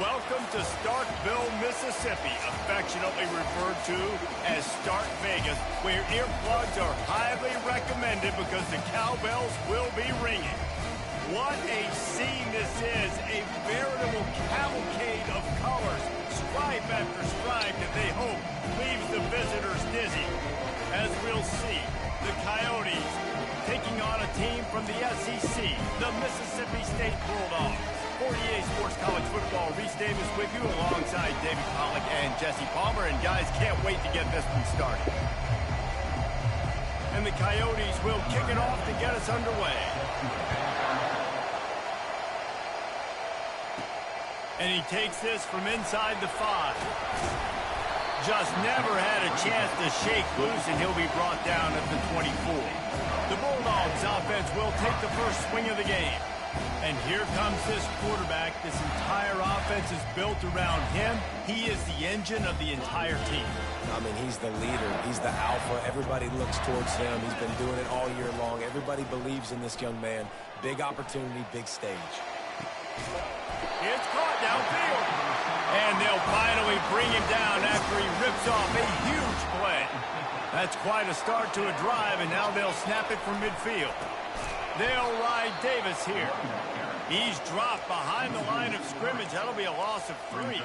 Welcome to Starkville, Mississippi, affectionately referred to as Stark Vegas, where earplugs are highly recommended because the cowbells will be ringing. What a scene this is, a veritable cavalcade of colors, stripe after stripe that they hope leaves the visitors dizzy. As we'll see, the Coyotes taking on a team from the SEC, the Mississippi State Bulldogs. 48 Sports College Football, Reese Davis with you alongside David Pollock and Jesse Palmer. And guys, can't wait to get this one started. And the Coyotes will kick it off to get us underway. And he takes this from inside the 5. Just never had a chance to shake loose, and he'll be brought down at the 24. The Bulldogs offense will take the first swing of the game. And here comes this quarterback. This entire offense is built around him. He is the engine of the entire team. I mean, he's the leader. He's the alpha. Everybody looks towards him. He's been doing it all year long. Everybody believes in this young man. Big opportunity, big stage. It's caught downfield. And they'll finally bring him down after he rips off a huge play. That's quite a start to a drive, and now they'll snap it from midfield. They'll ride Davis here. He's dropped behind the line of scrimmage. That'll be a loss of 3.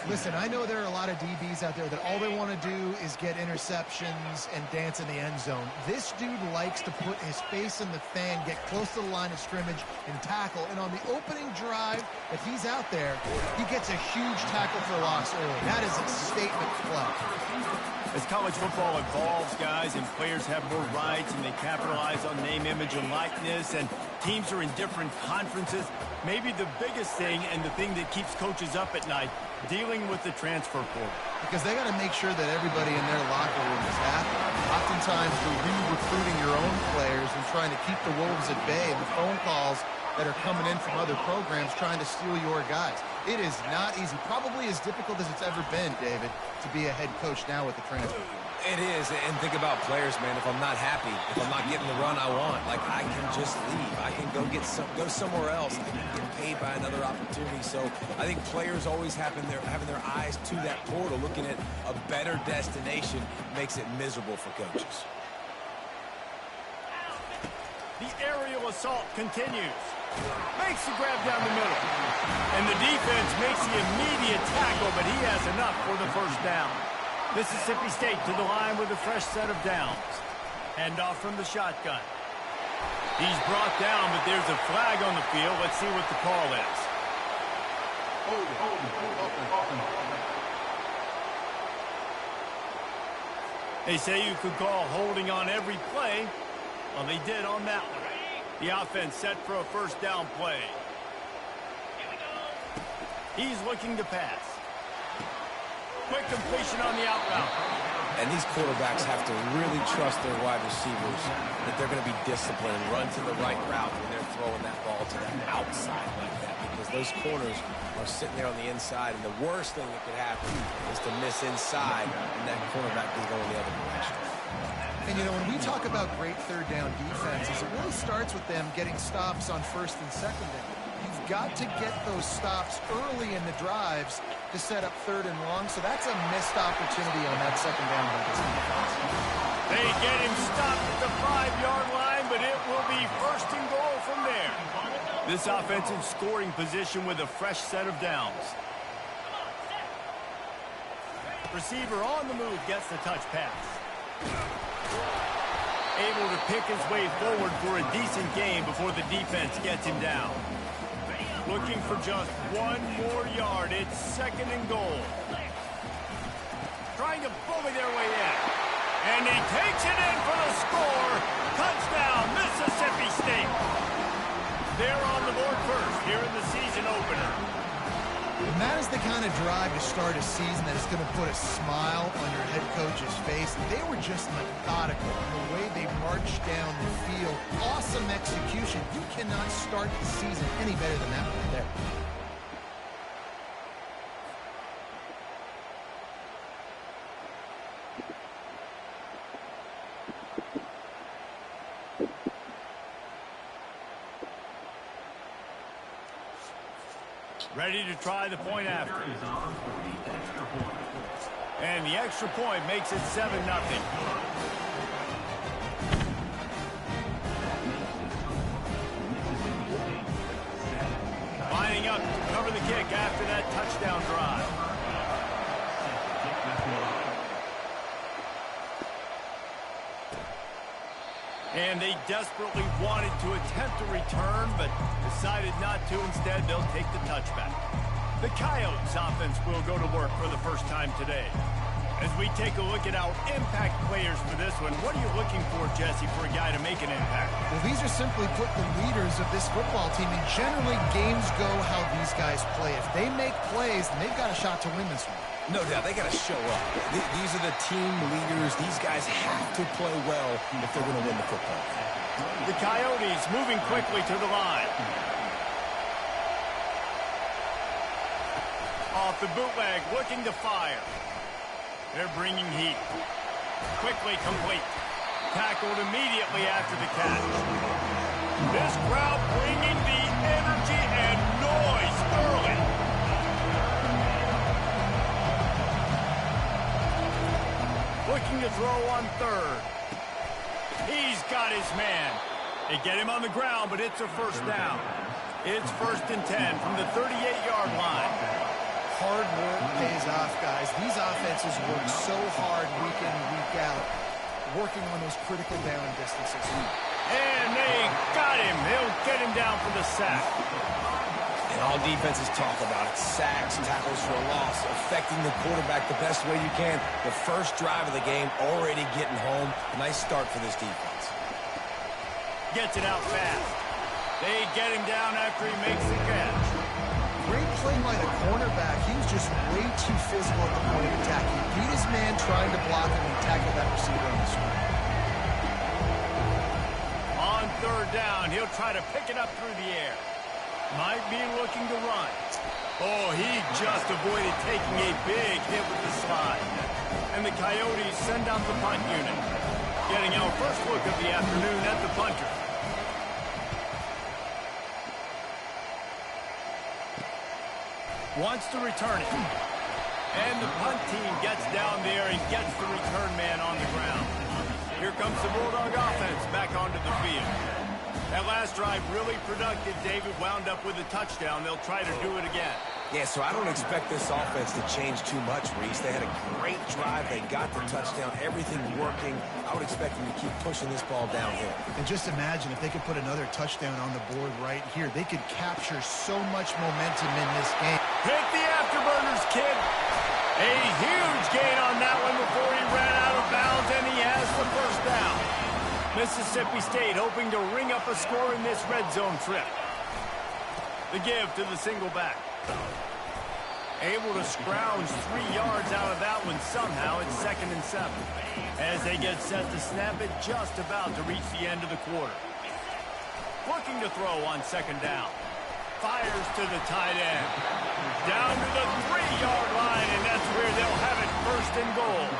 Listen, I know there are a lot of DBs out there that all they want to do is get interceptions and dance in the end zone. This dude likes to put his face in the fan, get close to the line of scrimmage, and tackle. And on the opening drive, if he's out there, he gets a huge tackle for loss early. That is a statement play. As college football evolves, guys, and players have more rights and they capitalize on name, image, and likeness, and teams are in different conferences, maybe the biggest thing and the thing that keeps coaches up at night, dealing with the transfer portal. Because they got to make sure that everybody in their locker room is happy. Oftentimes, you're re-recruiting your own players and trying to keep the Wolves at bay, and the phone calls that are coming in from other programs trying to steal your guys. It is not easy. Probably as difficult as it's ever been, David, to be a head coach now with the transfer. It is, and think about players, man. If I'm not happy, if I'm not getting the run I want, like, I can just leave. I can go somewhere else. I can get paid by another opportunity. So I think players always having their eyes to that portal, looking at a better destination, makes it miserable for coaches. The aerial assault continues. Makes the grab down the middle. And the defense makes the immediate tackle, but he has enough for the first down. Mississippi State to the line with a fresh set of downs. Hand off from the shotgun. He's brought down, but there's a flag on the field. Let's see what the call is. They say you could call holding on every play. Well, they did on that one. The offense set for a first down play. He's looking to pass. Quick completion on the out route. And these quarterbacks have to really trust their wide receivers that they're going to be disciplined and run to the right route when they're throwing that ball to the outside like that, because those corners are sitting there on the inside, and the worst thing that could happen is to miss inside, and that cornerback is going the other direction. And, you know, when we talk about great third down defenses, it really starts with them getting stops on first and second down. You've got to get those stops early in the drives to set up third and long, so that's a missed opportunity on that second down by this defense. They get him stopped at the 5-yard line, but it will be first and goal from there. This offensive scoring position with a fresh set of downs. Receiver on the move gets the touch pass. Able to pick his way forward for a decent gain before the defense gets him down. Looking for just one more yard. It's second and goal. Trying to bully their way in. And he takes it in for the score. Touchdown, Mississippi State. They're on the board first here in the season opener. And that is the kind of drive to start a season that is going to put a smile on your head coach's face. They were just methodical in the way they marched down the field. Awesome execution. You cannot start the season any better than that right there. Ready to try the point after. And the extra point makes it 7-0. Lining up to cover the kick after that touchdown drive. And they desperately wanted to attempt a return, but decided not to. Instead, they'll take the touchback. The Coyotes offense will go to work for the first time today. As we take a look at our impact players for this one, what are you looking for, Jesse, for a guy to make an impact? Well, these are simply put the leaders of this football team, and generally games go how these guys play. If they make plays, then they've got a shot to win this one. No doubt, they got to show up. These are the team leaders. These guys have to play well if they're going to win the football. The Coyotes moving quickly to the line. Off the bootleg, looking to fire. They're bringing heat. Quickly complete. Tackled immediately after the catch. This crowd bringing the energy and noise early. Looking to throw on third. He's got his man. They get him on the ground, but it's a first down. It's 1st and 10 from the 38-yard line. Hard work pays off, guys. These offenses work so hard week in and week out, working on those critical down distances. And they got him. They'll get him down for the sack. And all defenses talk about it. Sacks, tackles for a loss, affecting the quarterback the best way you can. The first drive of the game already getting home. Nice start for this defense. Gets it out fast. They get him down after he makes the catch. Great play by the cornerback. He was just way too physical at the point of attack. He beat his man trying to block him and tackled that receiver on the screen. On third down, he'll try to pick it up through the air. Might be looking to run. Oh, he just avoided taking a big hit with the slide. And the Coyotes send out the punt unit. Getting our first look of the afternoon at the punter. Wants to return it. And the punt team gets down there and gets the return man on the ground. Here comes the Bulldog offense back onto the field. That last drive really productive. David wound up with a touchdown. They'll try to do it again. Yeah, so I don't expect this offense to change too much, Reese. They had a great drive. They got the touchdown. Everything working. I would expect them to keep pushing this ball downhill. And just imagine if they could put another touchdown on the board right here. They could capture so much momentum in this game. Hit the afterburners, kid. A huge gain on that one before he ran out of bounds, and he has the first down. Mississippi State hoping to ring up a score in this red zone trip. The give to the single back. Able to scrounge 3 yards out of that one somehow. It's 2nd and 7. As they get set to snap it, just about to reach the end of the quarter. Looking to throw on 2nd down. Fires to the tight end. Down to the 3-yard line, and that's where they'll have it 1st and goal.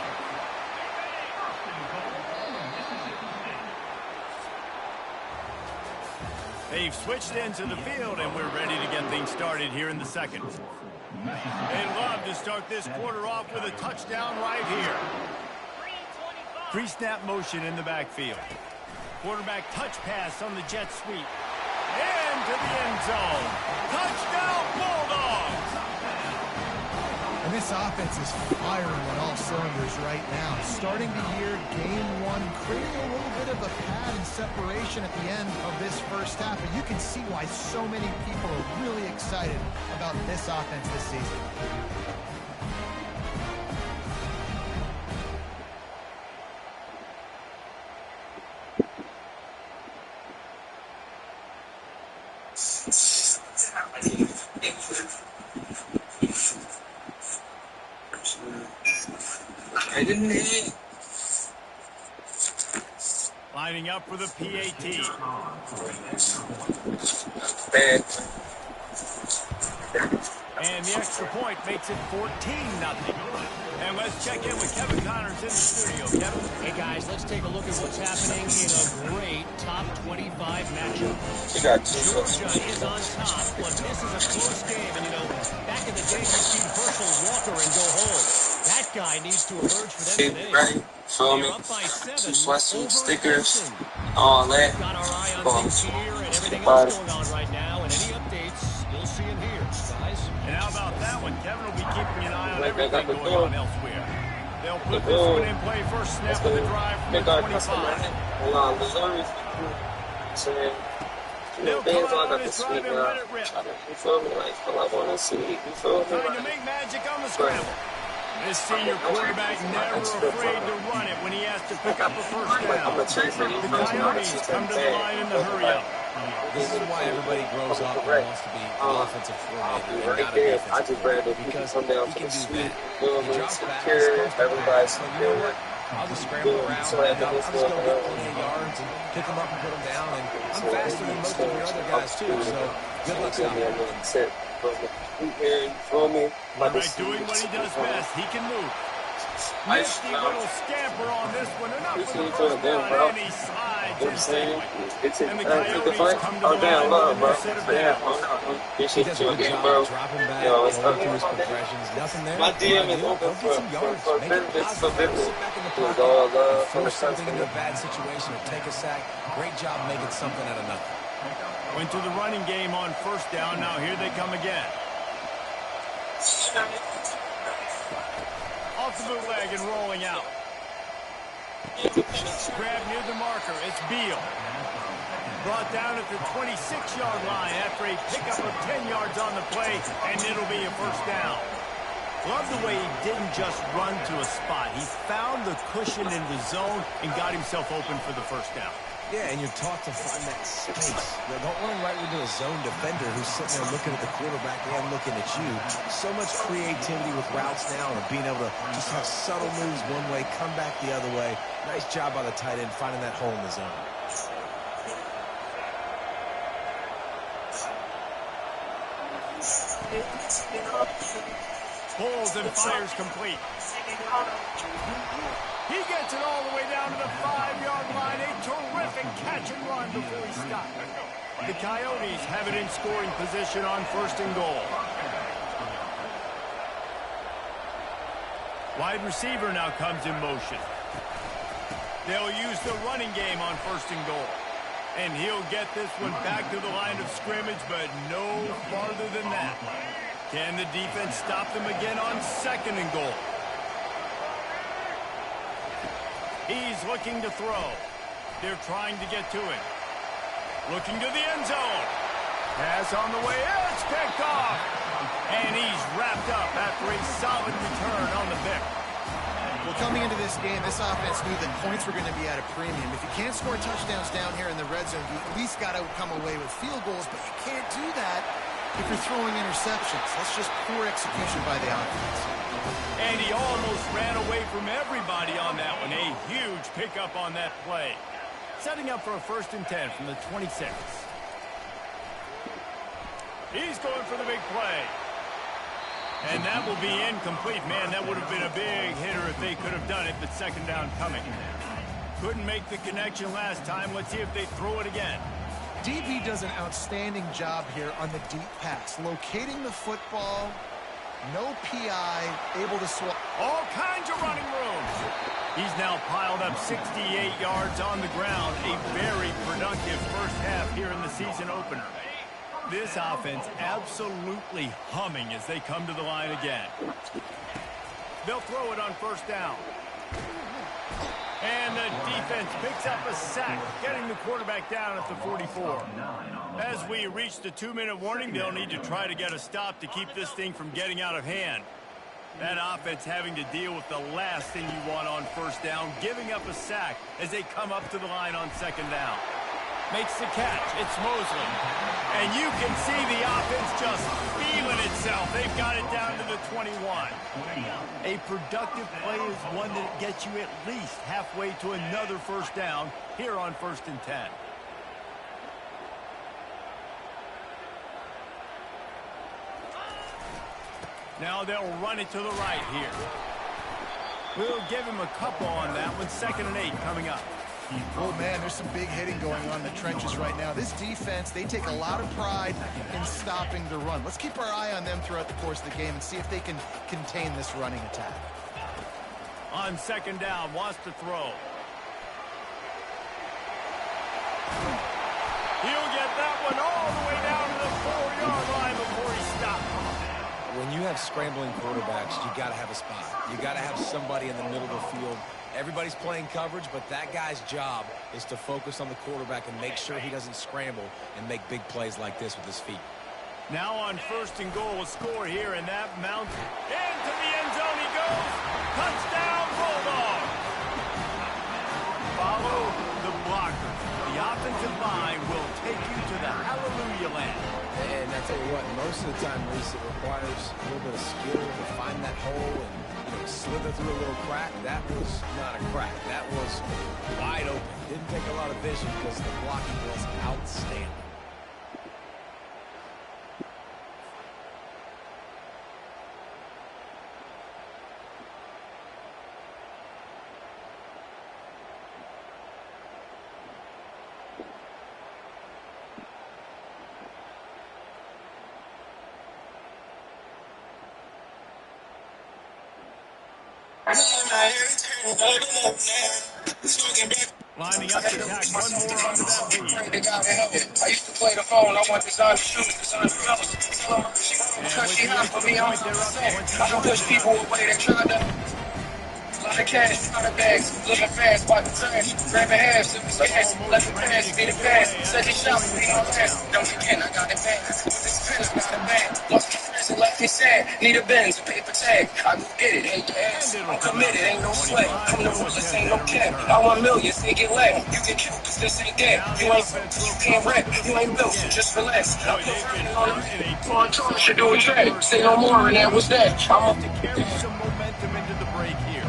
They've switched into the field, and we're ready to get things started here in the second. They'd love to start this quarter off with a touchdown right here. Pre-snap motion in the backfield. Quarterback touch pass on the jet sweep. Into the end zone. Touchdown, Bulldogs! And this offense is firing on all cylinders right now. Starting the year, game 1, creating a little bit of a pad and separation at the end of this first half. And you can see why so many people are really excited about this offense this season. Lining up for the PAT. And the extra point makes it 14-0. And And let's check in with Kevin Connors in the studio. Kevin? Hey, guys, let's take a look at what's happening in a great top 25 matchup. Georgia is on top, but this is a close game. And, you know, back in the day, you'd see Herschel Walker and go home. That guy needs to emerge for them today. Ready? Feel me? Up by 7 Some sweatsuit over stickers, Clemson. all that. Got our eye on things here and everything Bye. else going on right now. And any updates, you'll see them here, guys. And how about that one? Kevin will be keeping an eye on Like they everything got the going goal. on elsewhere. They'll put The this goal. one in play first snap of the drive from the 25. They'll come out on this drive and let it rip. You feel me? Like, feel like I want to see. You feel me? Trying to make magic on the scramble. This senior quarterback never afraid to run it when he has to pick up a first down. The Coyotes come to the line in the hurry up. This is why everybody grows up and wants to be an offensive coordinator and not a defensive coordinator, because he can do that. He drops back, he supposed to pass, but you know what? I'll just scramble around, and I'll just go get plenty of yards and pick them up and put them down, and I'm faster than most of your other guys, too, so good luck stopping me. You feel me? Quarterback doing what he does best. He can move. Nifty little scamper on this one. Enough for the first down, and he slides in safely. And the Coyotes come to the line with a set of downs. He does a good job dropping back, going through his progressions. Nothing there. My DM is open Go get some yards. Make it positive. Sit back in the pocket and force something into a bad situation or take a sack. Great job making something out of nothing. Went to the running game on first down. Now here they come again. Off the bootleg and rolling out. Grab near the marker. It's Beal. Brought down at the 26-yard line after a pickup of 10 yards on the play, and it'll be a first down. Love the way he didn't just run to a spot. He found the cushion in the zone and got himself open for the first down. Yeah, and you're taught to find that space. You don't run right into a zone defender who's sitting there looking at the quarterback and looking at you. So much creativity with routes now and being able to just have subtle moves one way, come back the other way. Nice job by the tight end finding that hole in the zone. Pulls and fires complete. He gets it all the way down to the 5-yard line. A terrific catch and run before he stopped. The Coyotes have it in scoring position on first and goal. Wide receiver now comes in motion. They'll use the running game on first and goal. And he'll get this one back to the line of scrimmage, but no farther than that. Can the defense stop them again on second and goal? He's looking to throw. They're trying to get to him. Looking to the end zone. Pass on the way. It's picked off. And he's wrapped up after a solid return on the pick. Well, coming into this game, this offense knew that points were going to be at a premium. If you can't score touchdowns down here in the red zone, you at least got to come away with field goals, but you can't do that if you're throwing interceptions. That's just poor execution by the offense. And he almost ran away from everybody on that one. A huge pickup on that play. Setting up for a 1st and 10 from the 26. He's going for the big play. And that will be incomplete. Man, that would have been a big hitter if they could have done it, but second down coming. Couldn't make the connection last time. Let's see if they throw it again. DB does an outstanding job here on the deep pass. Locating the football, no PI, able to swap. All kinds of running room. He's now piled up 68 yards on the ground. A very productive first half here in the season opener. This offense absolutely humming as they come to the line again. They'll throw it on first down. And the defense picks up a sack, getting the quarterback down at the 44. As we reach the 2-minute warning, they'll need to try to get a stop to keep this thing from getting out of hand. That offense having to deal with the last thing you want on first down, giving up a sack as they come up to the line on second down. Makes the catch. It's Mosley. And you can see the offense just feeling itself. They've got it down to the 21. A productive play is one that gets you at least halfway to another first down here on 1st and 10. Now they'll run it to the right here. We'll give him a couple on that one. 2nd and 8 coming up. Oh, man, there's some big hitting going on in the trenches right now. This defense, they take a lot of pride in stopping the run. Let's keep our eye on them throughout the course of the game and see if they can contain this running attack. On 2nd down, wants to throw. He'll get that one all the way down to the 4-yard line before he stops. When you have scrambling quarterbacks, you got to have a spot. You got to have somebody in the middle of the field. Everybody's playing coverage, but that guy's job is to focus on the quarterback and make sure he doesn't scramble and make big plays like this with his feet. Now on 1st and goal, a score here, and that mounts into the end zone he goes. Touchdown, Bulldog. Follow the blocker. The offensive line will take you to the hallelujah land. And I tell you what, most of the time, Reese, it requires a little bit of skill to find that hole and slither through a little crack. That was not a crack. That was wide open. Didn't take a lot of vision because the blocking was outstanding. Lining up to attack. One more onto that lead. I used to play the phone. I want designer shoes, designer clothes. Because she hot for me, I'm I don't push people away that try to. A lot of cash, a lot of bags, living fast, by the trash, grabbing halves, if it's gas, let the pass, be the pass, said they shot for me, my last, don't forget, I got it back, with this pen, I got it back, lost my friends and left me sad, need a Benz, a paper tag, I go get it, hate the ass, I'm committed, ain't no sweat, from the rulers, ain't no cap, I want millions, they get left, you get killed, cause this ain't that, you ain't you can't rap, you ain't built, so just relax, I put running on the on tour, should do a track, say no more, and that was that, I'm To carry some momentum into the break here.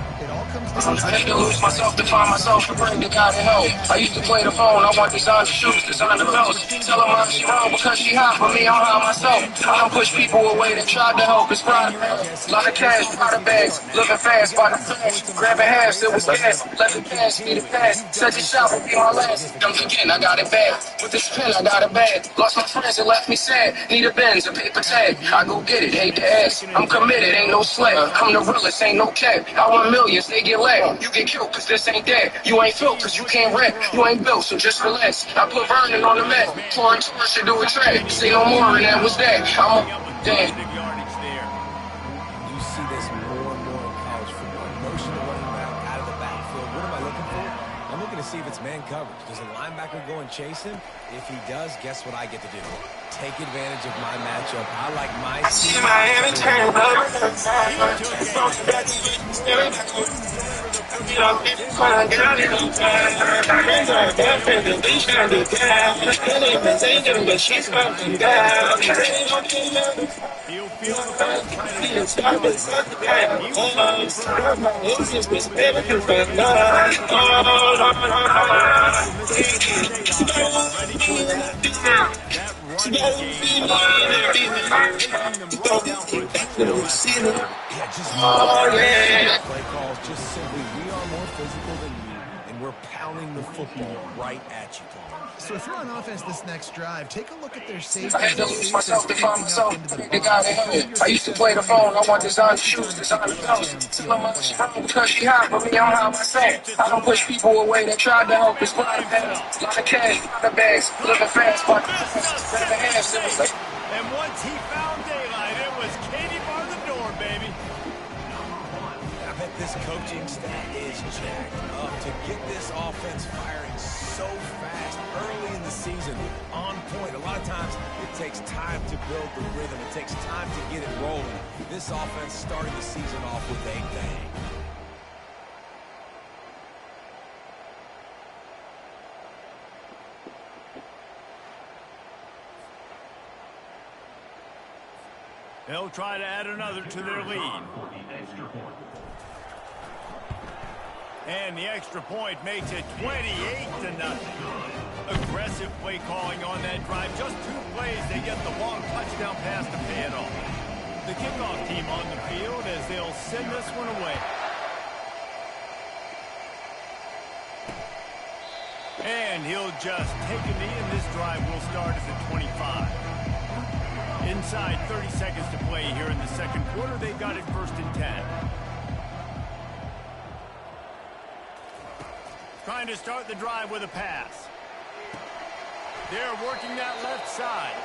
I had to lose myself to find myself and bring the God in help. I used to play the phone, I want designer shoes, designer belts. Tell her mom she wrong because she hot, but me, I'm hot myself. I don't push people away that tried to help, it's pride. A lot of cash, a lot of bags, living fast by the flash. Grabbing halves, it was gas, let the pass be the pass. Said the shot would be my last. Don't again, I got it bad. With this pen, I got it bad. Lost my friends and left me sad. Need a Benz, a paper tag. I go get it, hate the ass. I'm committed, ain't no slack. I'm the realest, ain't no cap. I want millions, they get lag. You get killed, cause this ain't that. You ain't filled, cause you can't rap. You ain't built, so just relax. I put Vernon on the mat. Foreign tour should do a track. Say no more, and that was that. I'm a damn. You see this more and more in college football. Motion the running back out of the backfield. What am I looking for? I'm looking to see if it's man coverage. Does a linebacker go and chase him? If he does, guess what I get to do? Take advantage of my matchup. I like my team. Miami turn He'll feel Play calls just simply, we are more physical than you, and we're pounding the football right at you, Paul. So if you're on offense this next drive, take a look at their safety. I had to lose myself to find myself. They got it. I used to play the phone. I want designer shoes, designer belts. Tell her mother she wrong because she hot, but me, I'm hot myself. I don't push people away that tried to help. It's blind pass. Lot of cash, lot of bags, living fast, but grabbing halves, it was like. And once he found daylight, it was Katty bar the door, baby. I bet this coaching staff is jacked up to get this offense firing so fast early in the season, on point. A lot of times it takes time to build the rhythm. It takes time to get it rolling. This offense started the season off with a bang. They'll try to add another to their lead. And the extra point makes it 28-0. Aggressive play calling on that drive. Just 2 plays, they get the long touchdown pass to pay it off. The kickoff team on the field as they'll send this one away. And he'll just take a knee, and this drive will start at the 25. Inside 30 seconds to play here in the second quarter. They've got it 1st and 10. Trying to start the drive with a pass. They're working that left side.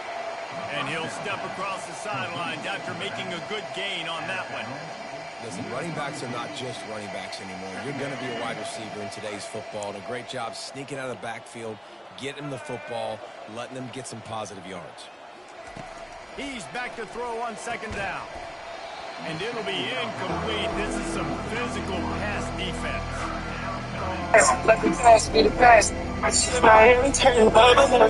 And he'll step across the sidelines after making a good gain on that one. Listen, running backs are not just running backs anymore. You're going to be a wide receiver in today's football. And a great job sneaking out of the backfield, getting the football, letting them get some positive yards. He's back to throw on 2nd down. And it'll be incomplete. This is some physical pass defense. Let me pass me the pass. I see my hand turn bubble.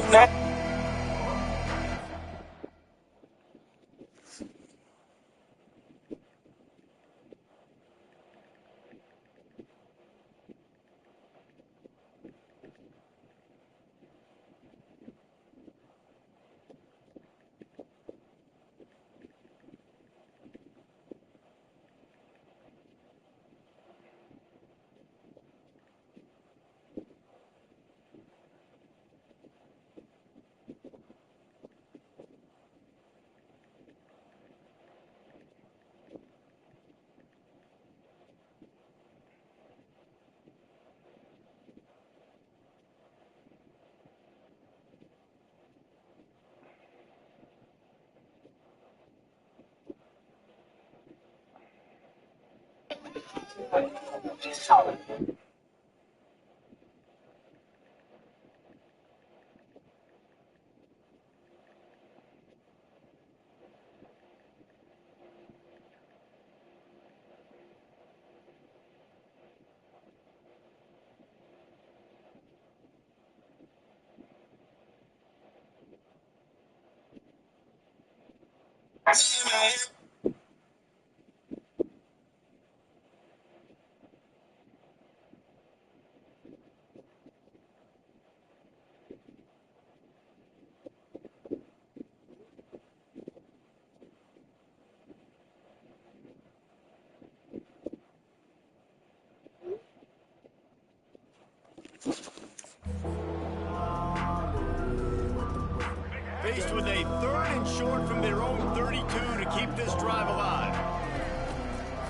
Faced with a 3rd and short from their own 32 to keep this drive alive.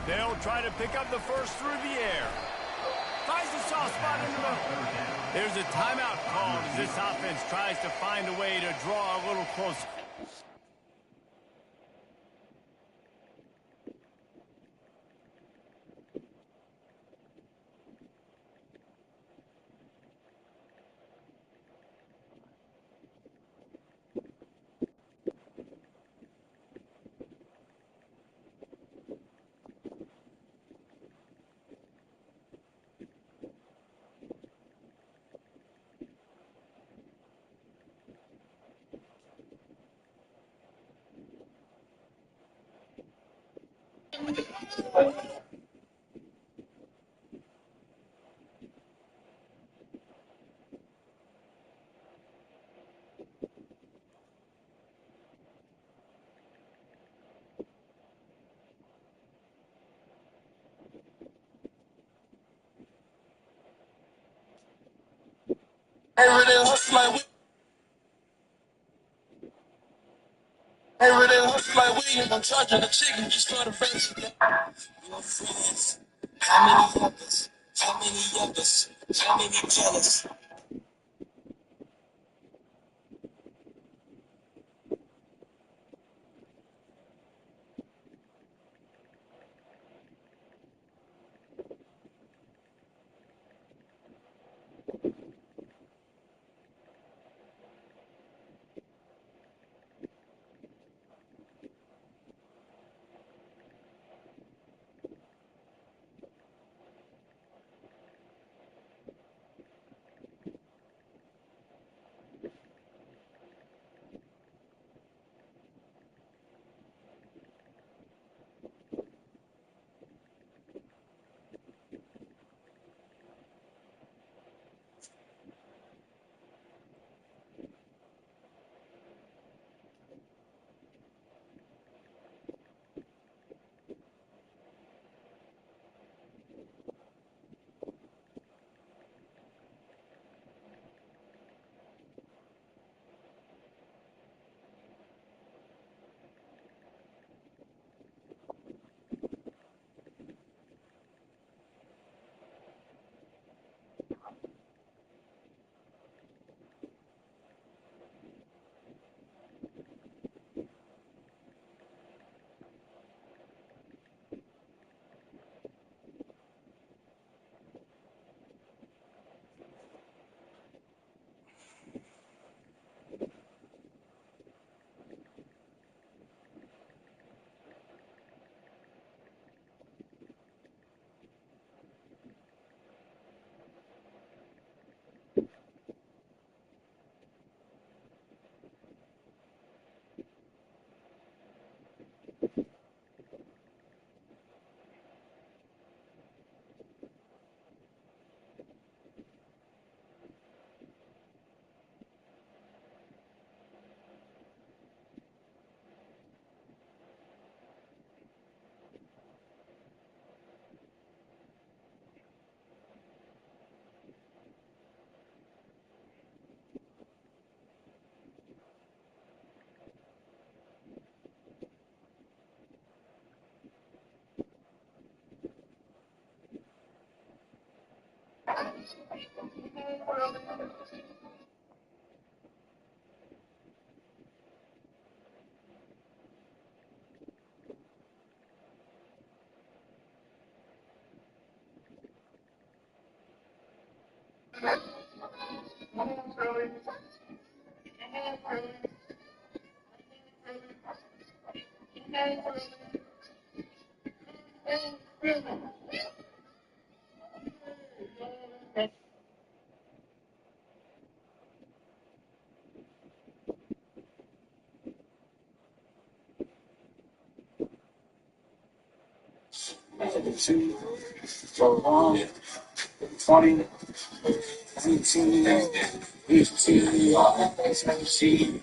They'll try to pick up the first through the air. Finds a soft spot in the middle. There's a timeout called as this offense tries to find a way to draw a little closer. Everyday hustle like everyday hustle like William. I'm charging a chicken just for the face. Your friends, how many others? How many others? How many jealous? 2, 4, 20, 19, 18, 17,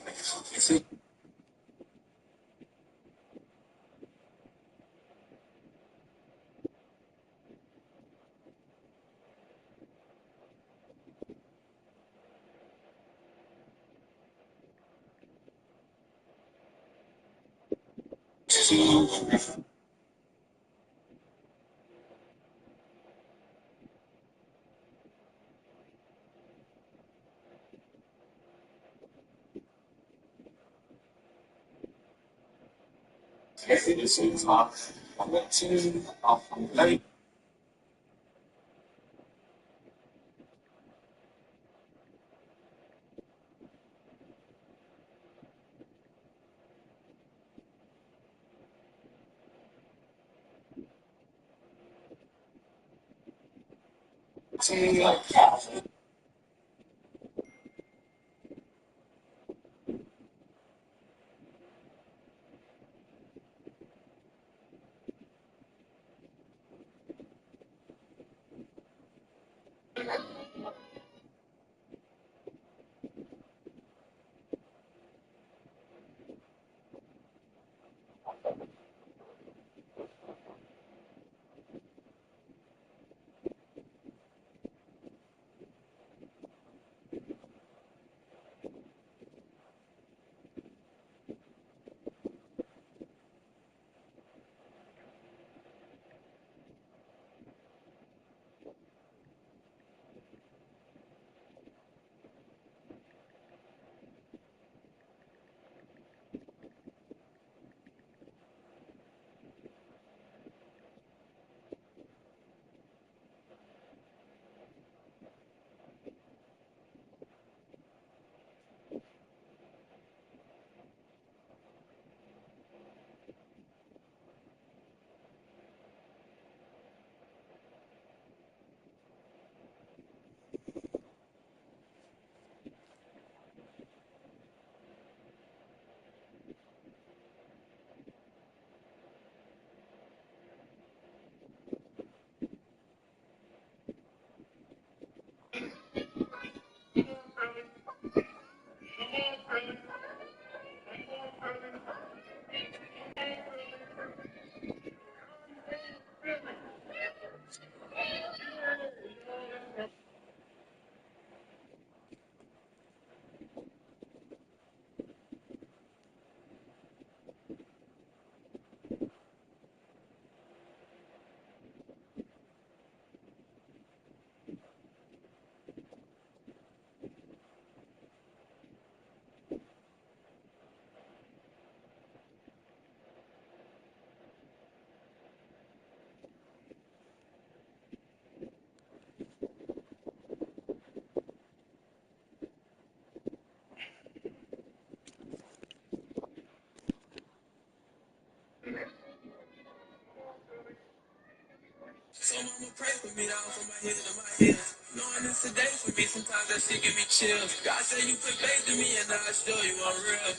so mama pray for me down from my head to my heels. Knowing it's a day for me, sometimes that shit give me chills. God say you put faith in me and I show you I'm real.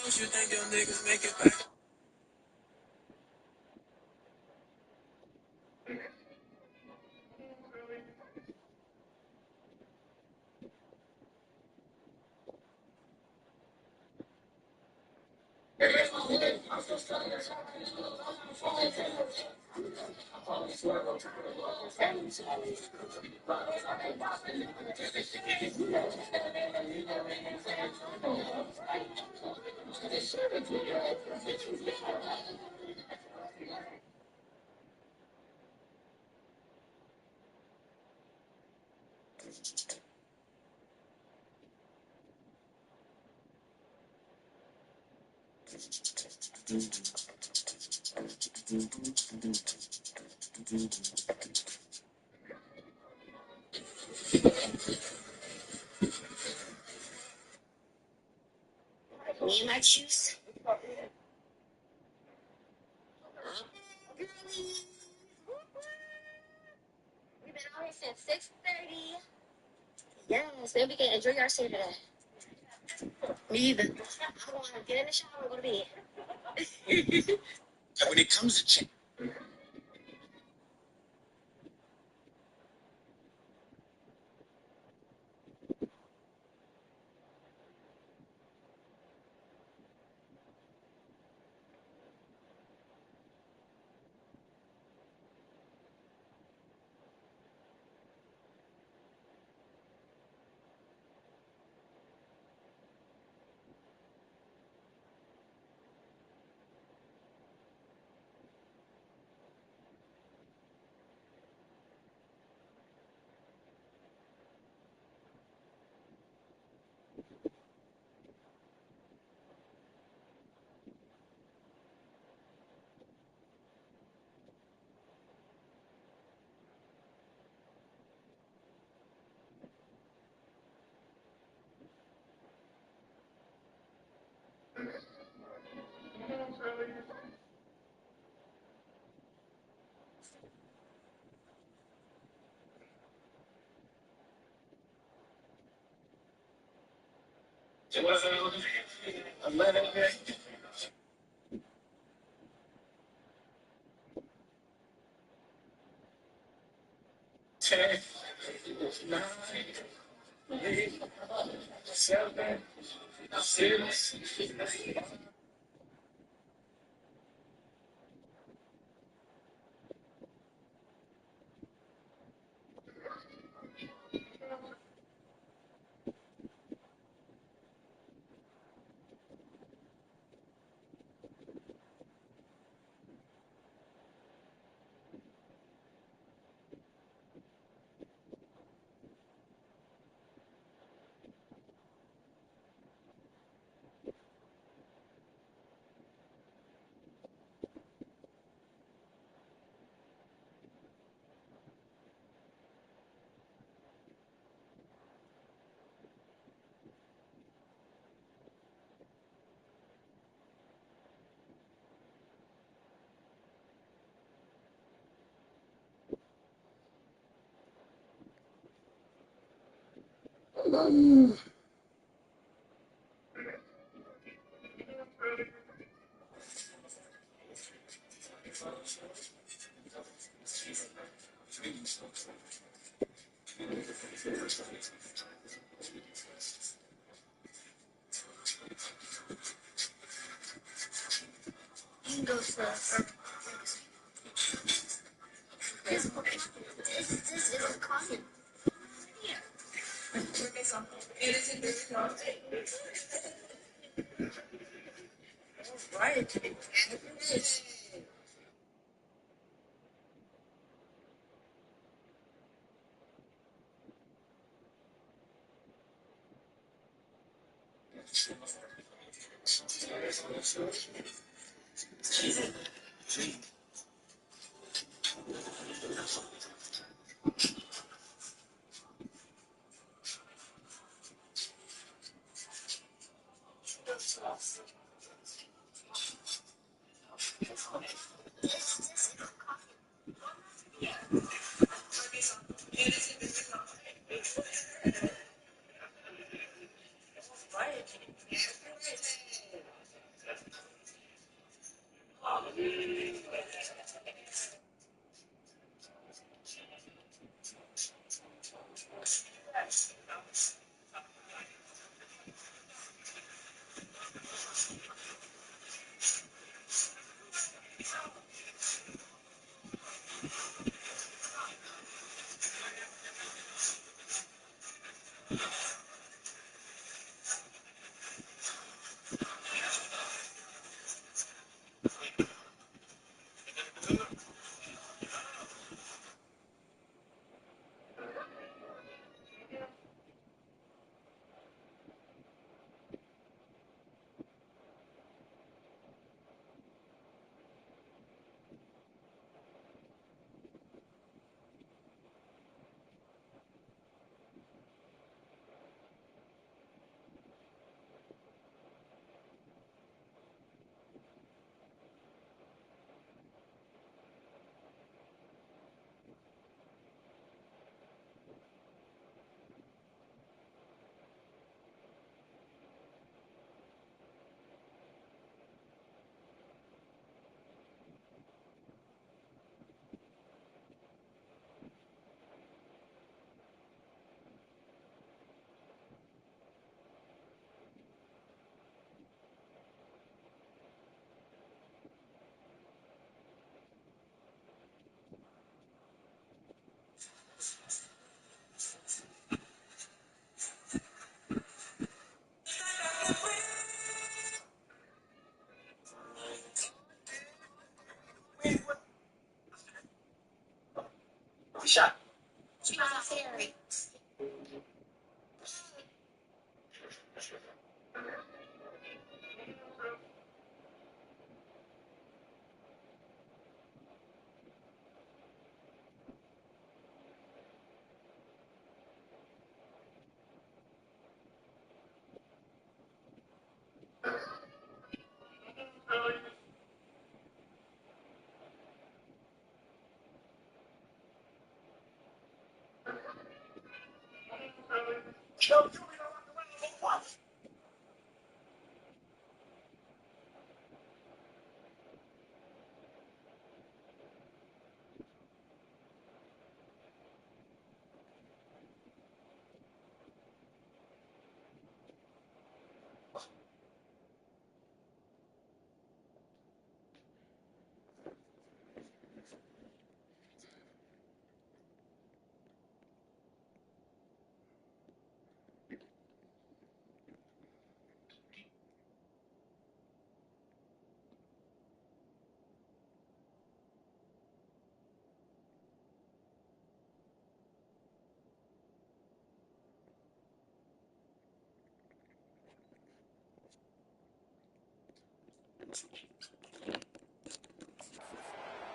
Else you think your niggas make it back? Me and my juice. We've been out here since 6:30. Yes, maybe we can enjoy our stay today. Me either. I'm going to get in the shower and go to bed. When it comes to You can go first. This is a coffee.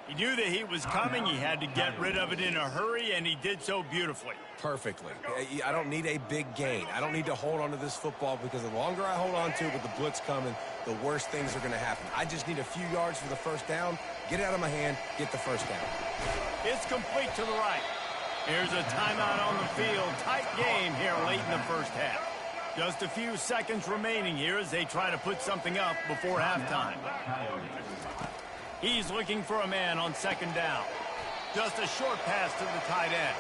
He knew that he was coming. He had to get rid of it in a hurry, and he did so beautifully. Perfectly. I don't need a big gain. I don't need to hold on to this football because the longer I hold on to it with the blitz coming, the worse things are going to happen. I just need a few yards for the first down, get it out of my hand, get the first down. It's complete to the right. Here's a timeout on the field. Tight game here late in the first half. Just a few seconds remaining here as they try to put something up before halftime. He's looking for a man on second down. Just a short pass to the tight end.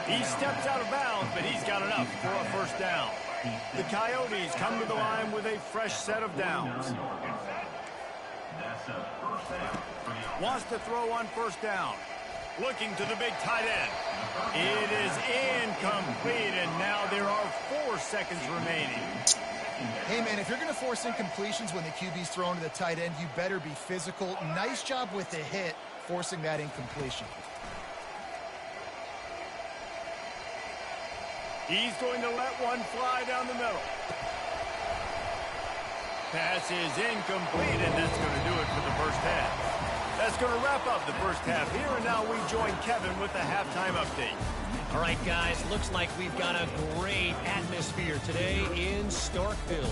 He steps out of bounds, but he's got enough for a first down. The Coyotes come to the line with a fresh set of downs. Wants to throw on first down. Looking to the big tight end. It is incomplete, and now there are 4 seconds remaining. Hey, man, if you're going to force incompletions when the QB's thrown to the tight end, you better be physical. Nice job with the hit, forcing that incompletion. He's going to let one fly down the middle. Pass is incomplete, and that's going to do it for the first half. That's going to wrap up the first half here, and now we join Kevin with the halftime update. All right, guys, looks like we've got a great atmosphere today in Starkville.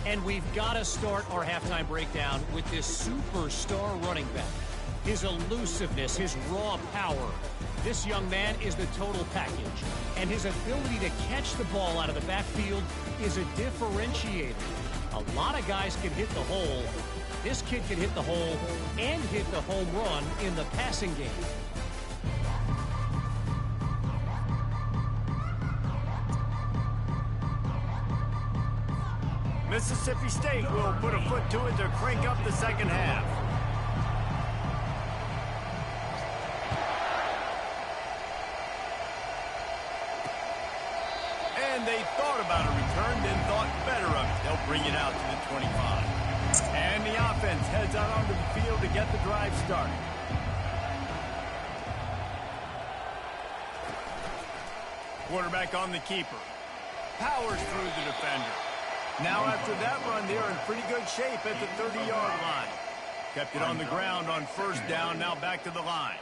And we've got to start our halftime breakdown with this superstar running back. His elusiveness, his raw power. This young man is the total package. And his ability to catch the ball out of the backfield is a differentiator. A lot of guys can hit the hole. This kid can hit the hole and hit the home run in the passing game. Mississippi State will put a foot to it to crank up the second half. And they thought about a return, then thought better of it. They'll bring it out to the 25. And the offense heads out onto the field to get the drive started. Quarterback on the keeper. Powers through the defender. Now after that run, they're in pretty good shape at the 30-yard line. Kept it on the ground on first down, now back to the line.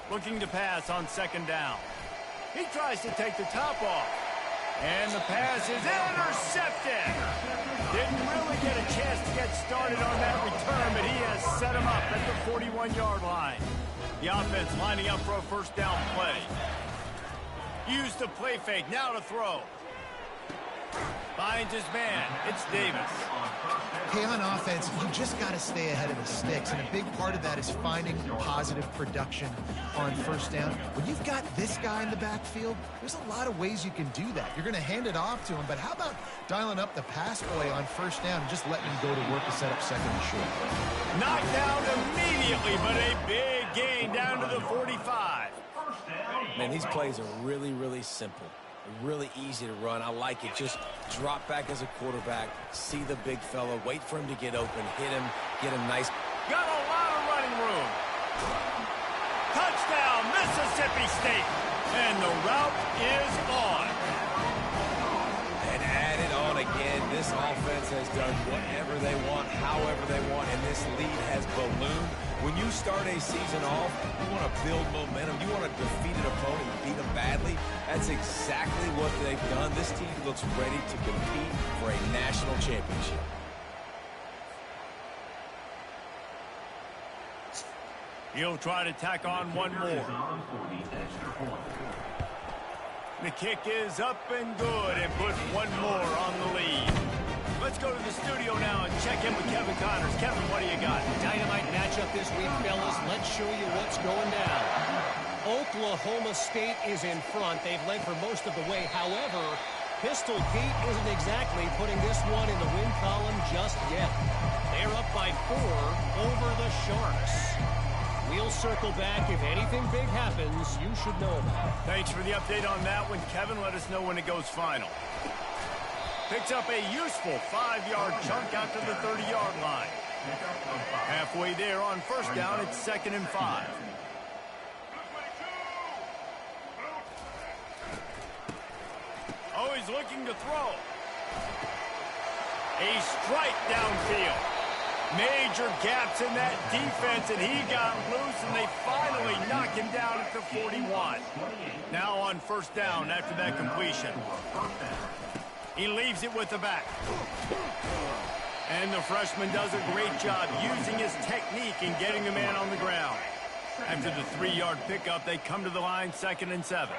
Looking to pass on second down. He tries to take the top off. And the pass is intercepted. Didn't really get a chance to get started on that return, but he has set him up at the 41-yard line. The offense lining up for a first down play. Use the play fake, now to throw. Finds his man, it's Davis. Hey, on offense, you just got to stay ahead of the sticks, and a big part of that is finding positive production on first down. When you've got this guy in the backfield, there's a lot of ways you can do that. You're going to hand it off to him, but how about dialing up the pass play on first down and just letting him go to work to set up second and short? Knocked down immediately, but a big gain down to the 45. Man, these plays are really, really simple. Really easy to run. I like it. Just drop back as a quarterback, see the big fella, wait for him to get open, hit him, get him nice. Got a lot of running room. Touchdown, Mississippi State. And the route is on. And add it on again. This offense has done whatever they want, however they want, and this lead has ballooned. When you start a season off, you want to build momentum. You want to defeat an opponent and beat them badly. That's exactly what they've done. This team looks ready to compete for a national championship. He'll try to tack on one more. The kick is up and good and put one more on the lead. Let's go to the studio now and check in with Kevin Connors. Kevin, what do you got? Dynamite matchup this week, fellas. Let's show you what's going down. Oklahoma State is in front. They've led for most of the way. However, Pistol Pete isn't exactly putting this one in the win column just yet. They're up by 4 over the Sharks. We'll circle back. If anything big happens, you should know about it. Thanks for the update on that one, Kevin. Let us know when it goes final. Picks up a useful 5-yard chunk out to the 30-yard line. Halfway there on first down, it's 2nd and 5. Oh, he's looking to throw. A strike downfield. Major gaps in that defense, and he got loose, and they finally knock him down at the 41. Now on first down after that completion. He leaves it with the back. And the freshman does a great job using his technique and getting the man on the ground. After the 3-yard pickup, they come to the line 2nd and 7.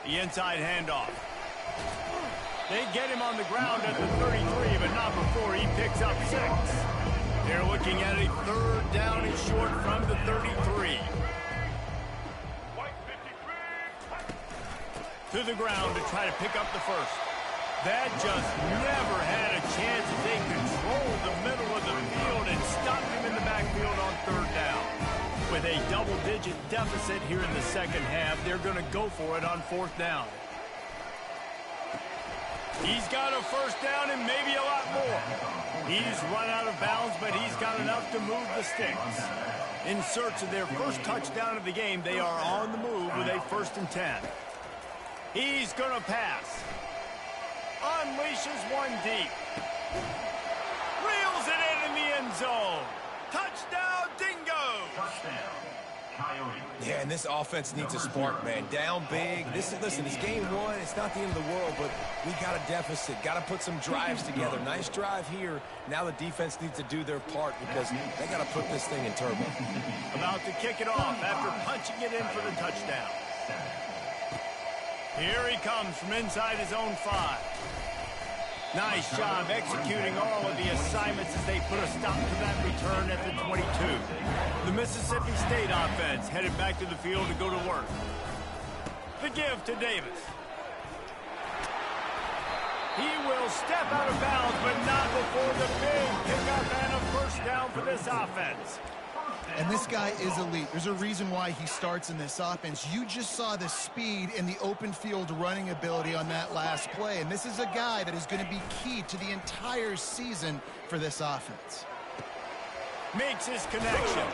The inside handoff. They get him on the ground at the 33, but not before he picks up 6. They're looking at a 3rd down and short from the 33. To the ground to try to pick up the first. That just never had a chance as they controlled the middle of the field and stopped him in the backfield on 3rd down. With a double-digit deficit here in the second half, they're going to go for it on 4th down. He's got a first down and maybe a lot more. He's run out of bounds, but he's got enough to move the sticks. In search of their first touchdown of the game, they are on the move with a 1st and 10. He's going to pass. Unleashes one deep. Reels it in the end zone. Touchdown, Dingo! Yeah, and this offense needs a spark, man. Down big. Listen, it's game 1. It's not the end of the world, but we got a deficit. Got to put some drives together. Nice drive here. Now the defense needs to do their part because they got to put this thing in turbo. About to kick it off after punching it in for the touchdown. Here he comes from inside his own 5. Nice job executing all of the assignments as they put a stop to that return at the 22. The Mississippi State offense headed back to the field to go to work. The give to Davis. He will step out of bounds, but not before the big pickup and a first down for this offense. And this guy is elite. There's a reason why he starts in this offense. You just saw the speed and the open field running ability on that last play. And this is a guy that is going to be key to the entire season for this offense. Makes his connection.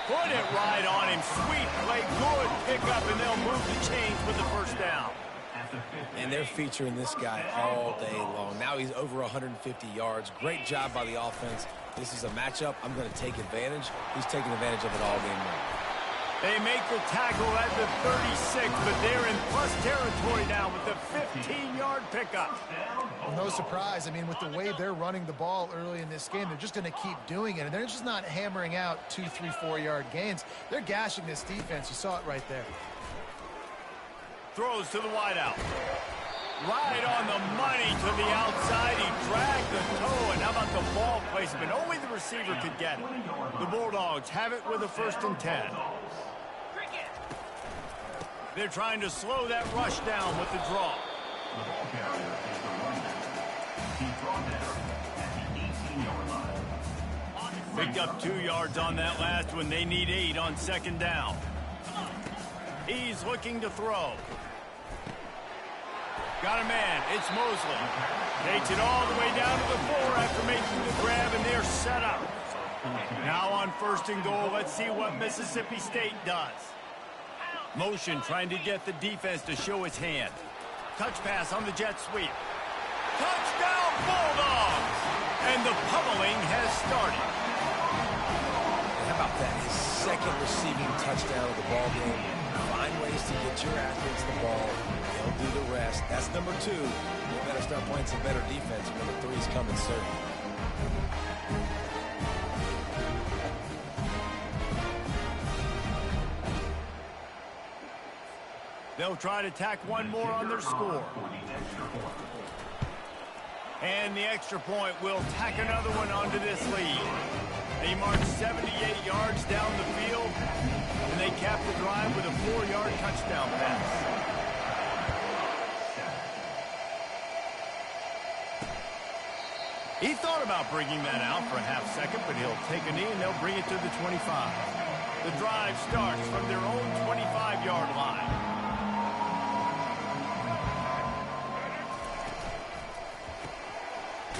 Put it right on him. Sweet play. Good pickup, and they'll move the chains with the first down. And they're featuring this guy all day long. Now he's over 150 yards. Great job by the offense. This is a matchup. I'm going to take advantage. He's taking advantage of it all game long. They make the tackle at the 36, but they're in plus territory now with the 15-yard pickup. Well, no surprise. I mean, with the way they're running the ball early in this game, they're just going to keep doing it. And they're just not hammering out 2, 3, 4-yard gains. They're gashing this defense. You saw it right there. Throws to the wideout. Right on the money to the outside. He dragged the toe, and how about the ball placement? Only the receiver could get it. The Bulldogs have it with a 1st and 10. They're trying to slow that rush down with the draw. Picked up 2 yards on that last one. They need 8 on 2nd down. He's looking to throw. Got a man. It's Mosley. Takes it all the way down to the 4 after making the grab, and they're set up. Now on 1st and goal, let's see what Mississippi State does. Motion trying to get the defense to show its hand. Touch pass on the jet sweep. Touchdown Bulldogs! And the pummeling has started. How about that? His 2nd receiving touchdown of the ball game. Find ways to get your athletes the ball. They'll do the rest. That's number 2. You better start playing some better defense. Number 3 is coming soon. They'll try to tack one more on their score. And the extra point will tack another one onto this lead. They march 78 yards down the field, and they cap the drive with a 4-yard touchdown pass. He thought about bringing that out for a half second, but he'll take a knee and they'll bring it to the 25. The drive starts from their own 25-yard line.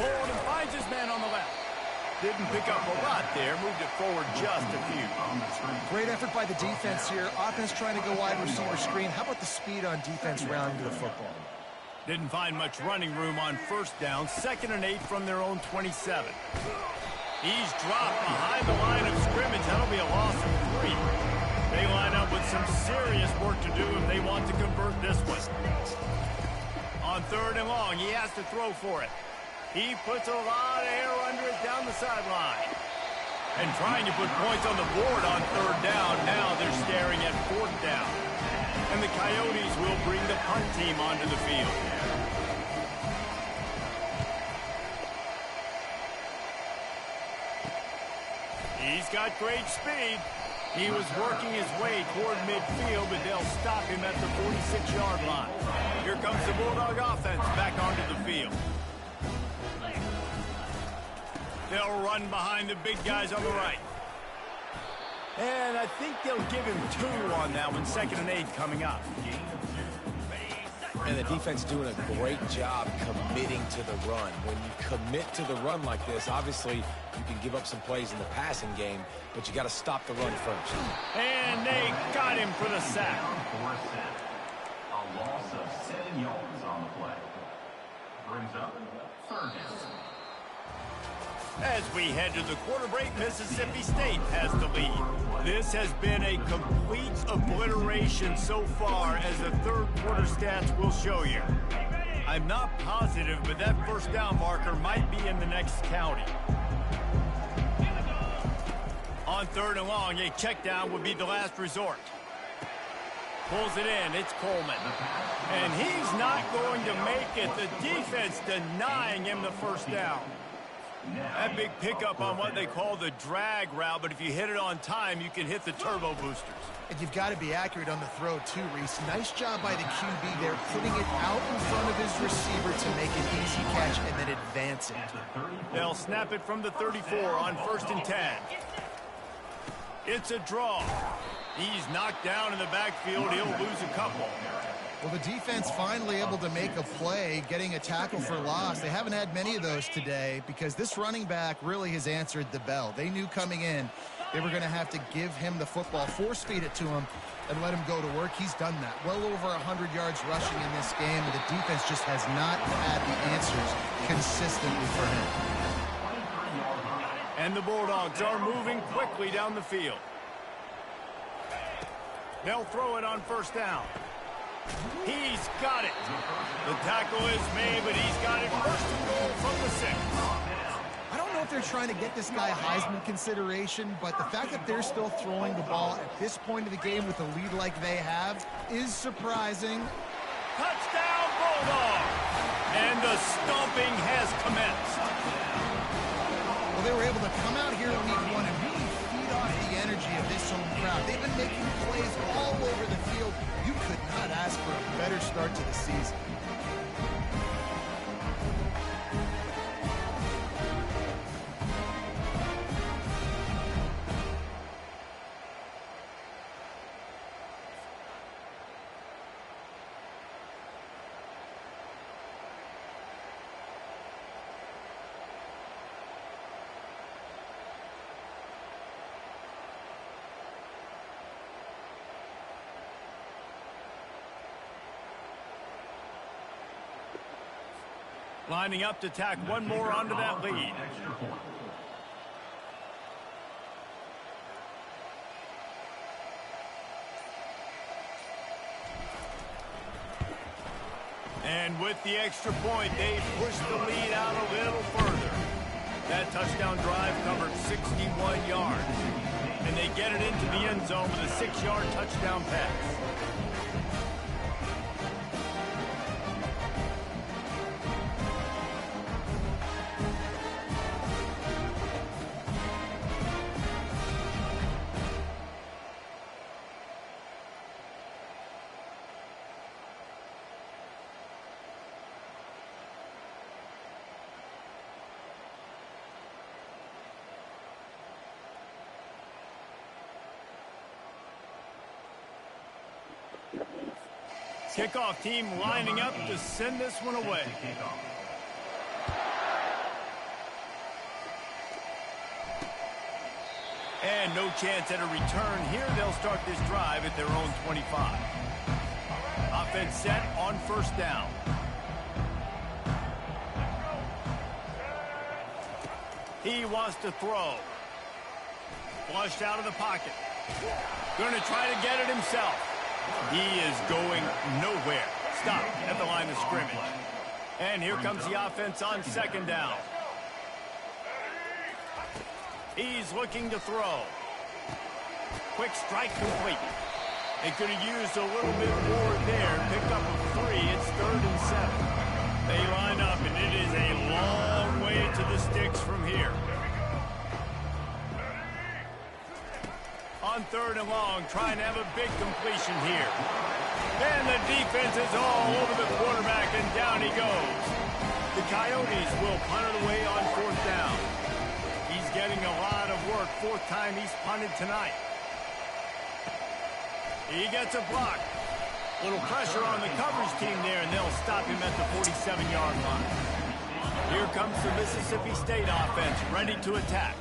Forward and finds his man on the left. Didn't pick up a lot there, moved it forward just a few. Great effort by the defense here. Offense trying to go wide receiver screen. How about the speed on defense rounding the football? Didn't find much running room on first down. 2nd and 8 from their own 27. He's dropped behind the line of scrimmage. That'll be a loss of 3. They line up with some serious work to do if they want to convert this one. On 3rd and long, he has to throw for it. He puts a lot of air under it down the sideline. And trying to put points on the board on 3rd down. Now they're staring at 4th down. And the Coyotes will bring the punt team onto the field. He's got great speed. He was working his way toward midfield, but they'll stop him at the 46-yard line. Here comes the Bulldog offense back onto the field. They'll run behind the big guys on the right. And I think they'll give him 2 on that one. 2nd and 8 coming up. And the defense doing a great job committing to the run. When you commit to the run like this, obviously you can give up some plays in the passing game, but you got to stop the run first. And they got him for the sack. A loss of 7 yards on the play. Brings up 3rd down. As we head to the quarter break, Mississippi State has the lead. This has been a complete obliteration so far, as the 3rd quarter stats will show you. I'm not positive, but that first down marker might be in the next county. On 3rd and long, a check down would be the last resort. Pulls it in, it's Coleman. And he's not going to make it. The defense denying him the first down. That big pickup on what they call the drag route, but if you hit it on time, you can hit the turbo boosters. And you've got to be accurate on the throw too, Reese. Nice job by the QB there, putting it out in front of his receiver to make an easy catch and then advance it. They'll snap it from the 34 on 1st and 10. It's a draw. He's knocked down in the backfield. He'll lose a couple. Well, the defense finally able to make a play, getting a tackle for loss. They haven't had many of those today because this running back really has answered the bell. They knew coming in they were going to have to give him the football, force-feed it to him, and let him go to work. He's done that. Well over 100 yards rushing in this game, and the defense just has not had the answers consistently for him. And the Bulldogs are moving quickly down the field. They'll throw it on 1st down. He's got it. The tackle is made, but he's got it 1st and goal from the 6. I don't know if they're trying to get this guy Heisman consideration, but the fact that they're still throwing the ball at this point of the game with a lead like they have is surprising. Touchdown, Bulldog! And the stomping has commenced. Well, they were able to come out here in week 1 and really feed off the energy of this home crowd. They've been making plays all over the field. You could not ask for a better start to the season. Lining up to tack one more onto that lead. And with the extra point, they push the lead out a little further. That touchdown drive covered 61 yards. And they get it into the end zone with a 6-yard touchdown pass. Kickoff team lining up to send this one away. And no chance at a return here. They'll start this drive at their own 25. Offense set on first down. He wants to throw. Flushed out of the pocket. Going to try to get it himself. He is going nowhere. Stop at the line of scrimmage. And here comes the offense on second down. He's looking to throw. Quick strike complete. They could have used a little bit more there. Picked up a 3. It's 3rd and 7. They line up, and it is a long way to the sticks from here. On 3rd and long, trying to have a big completion here. And the defense is all over the quarterback, and down he goes. The Coyotes will punt it away on 4th down. He's getting a lot of work. 4th time he's punted tonight. He gets a block. Little pressure on the coverage team there, and they'll stop him at the 47-yard line. Here comes the Mississippi State offense, ready to attack.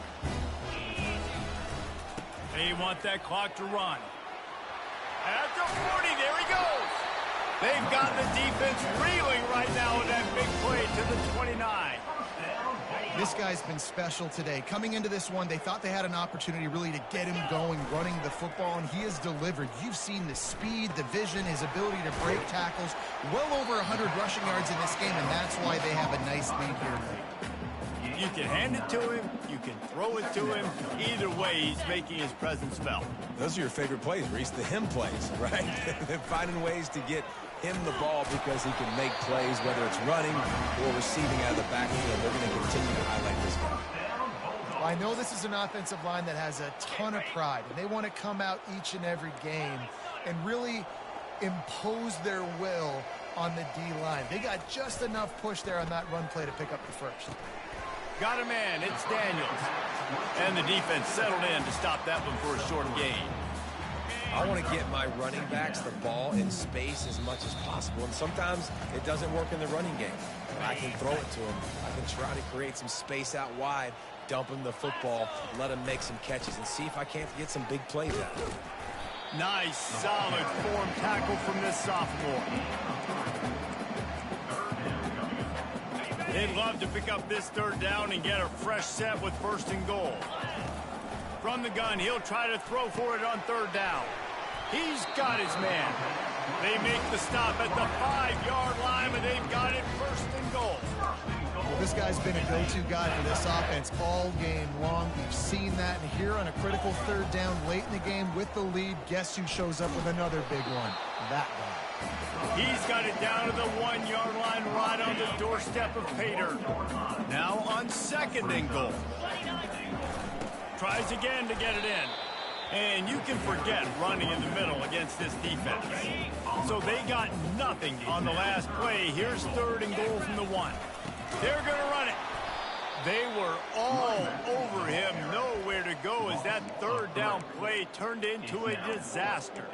They want that clock to run. At the 40, there he goes. They've got the defense reeling right now with that big play to the 29. This guy's been special today. Coming into this one, they thought they had an opportunity really to get him going, running the football, and he has delivered. You've seen the speed, the vision, his ability to break tackles. Well over 100 rushing yards in this game, and that's why they have a nice lead here tonight. You can hand it to him, you can throw it to him. Either way, he's making his presence felt. Those are your favorite plays, Reese, the him plays, right? They're finding ways to get him the ball because he can make plays, whether it's running or receiving out of the backfield. They're going to continue to highlight this guy. Well, I know this is an offensive line that has a ton of pride, and they want to come out each and every game and really impose their will on the D-line. They got just enough push there on that run play to pick up the first. Got a man, it's Daniels. And the defense settled in to stop that one for a short gain. I want to get my running backs the ball in space as much as possible, and sometimes it doesn't work in the running game. But I can throw it to them. I can try to create some space out wide, dump him the football, let him make some catches, and see if I can't get some big plays out of it. Nice, solid form tackle from this sophomore. They'd love to pick up this 3rd down and get a fresh set with 1st and goal. From the gun, he'll try to throw for it on 3rd down. He's got his man. They make the stop at the 5-yard line, and they've got it 1st and goal. Well, this guy's been a go-to guy for this offense all game long. We've seen that, and here on a critical 3rd down late in the game with the lead, guess who shows up with another big one? That guy. He's got it down to the 1-yard line right on the doorstep of Pater. Now on 2nd and goal. Tries again to get it in. And you can forget running in the middle against this defense. So they got nothing on the last play. Here's 3rd and goal from the 1. They're going to run it. They were all over him. Nowhere to go as that 3rd down play turned into a disaster.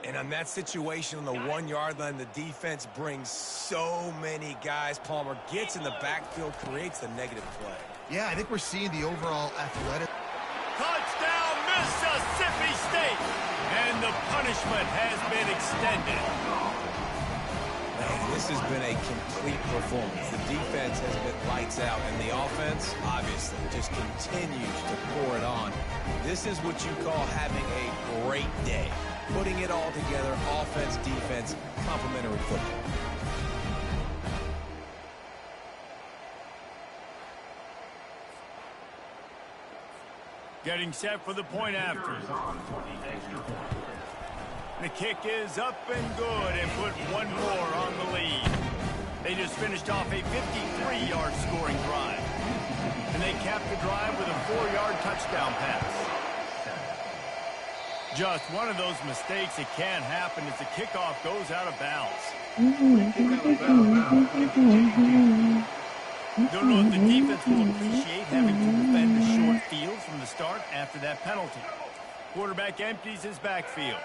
And on that situation on the 1-yard line, the defense brings so many guys. Palmer gets in the backfield, creates the negative play. Yeah, I think we're seeing the overall athletic. Touchdown, Mississippi State! And the punishment has been extended. Man, this has been a complete performance. The defense has been lights out, and the offense, obviously, just continues to pour it on. This is what you call having a great day. Putting it all together, offense, defense, complementary football. Getting set for the point after. The kick is up and good and put one more on the lead. They just finished off a 53-yard scoring drive. And they capped the drive with a 4-yard touchdown pass. Just one of those mistakes that can happen as the kickoff goes out of bounds. Don't know if the defense will appreciate having to defend a short field from the start after that penalty. Quarterback empties his backfield.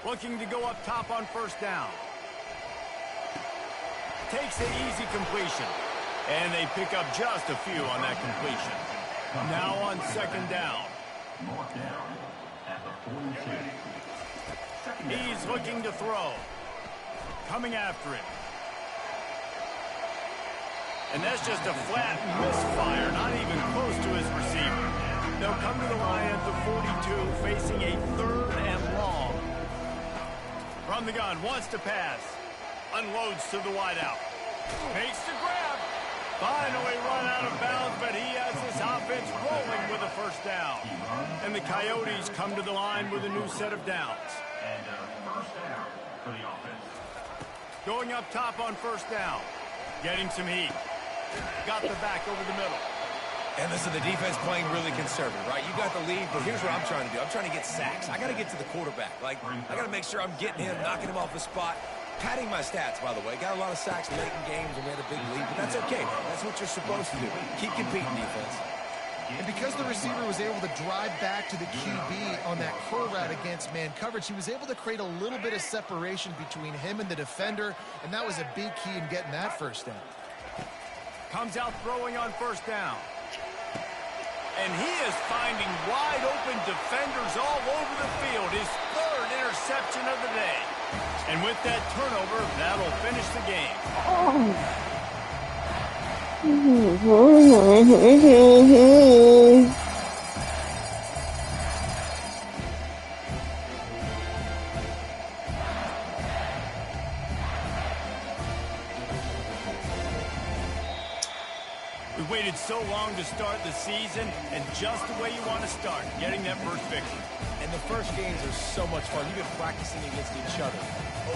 Looking to go up top on first down. Takes an easy completion. And they pick up just a few on that completion. Now on second down. Mark down at the 42. He's looking to throw. Coming after it. And that's just a flat misfire, not even close to his receiver. They'll come to the line at the 42, facing a 3rd and long. From the gun, wants to pass. Unloads to the wideout. Makes the grab. Finally run out of bounds, but he has this offense rolling with a first down. And the Coyotes come to the line with a new set of downs. And first down for the offense. Going up top on first down. Getting some heat. Got the back over the middle. And listen, the defense playing really conservative, right? You got the lead, but here's what I'm trying to do. I'm trying to get sacks. I got to get to the quarterback. Like, I got to make sure I'm getting him, knocking him off the spot. Padding my stats, by the way. Got a lot of sacks late in games, and we had a big lead, but that's okay. That's what you're supposed to do. Keep competing, defense. And because the receiver was able to drive back to the QB on that curl route against man coverage, he was able to create a little bit of separation between him and the defender, and that was a big key in getting that first down. Comes out throwing on first down. And he is finding wide open defenders all over the field. His 3rd interception of the day. And with that turnover, that'll finish the game. We waited so long to start the season, and just the way you want to start, getting that first victory. And the first games are so much fun. You've been practicing against each other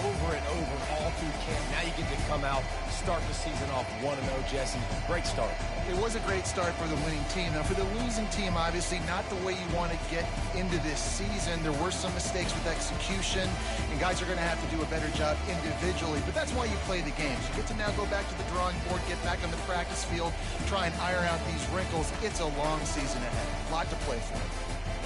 over and over all through camp. Now you get to come out, start the season off 1-0, Jesse. Great start. It was a great start for the winning team. Now, for the losing team, obviously not the way you want to get into this season. There were some mistakes with execution, and guys are going to have to do a better job individually. But that's why you play the games. You get to now go back to the drawing board, get back on the practice field, try and iron out these wrinkles. It's a long season ahead. A lot to play for.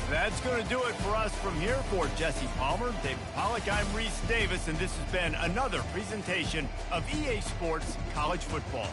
That's going to do it for us from here. For Jesse Palmer, David Pollack, I'm Reese Davis, and this has been another presentation of EA Sports College Football.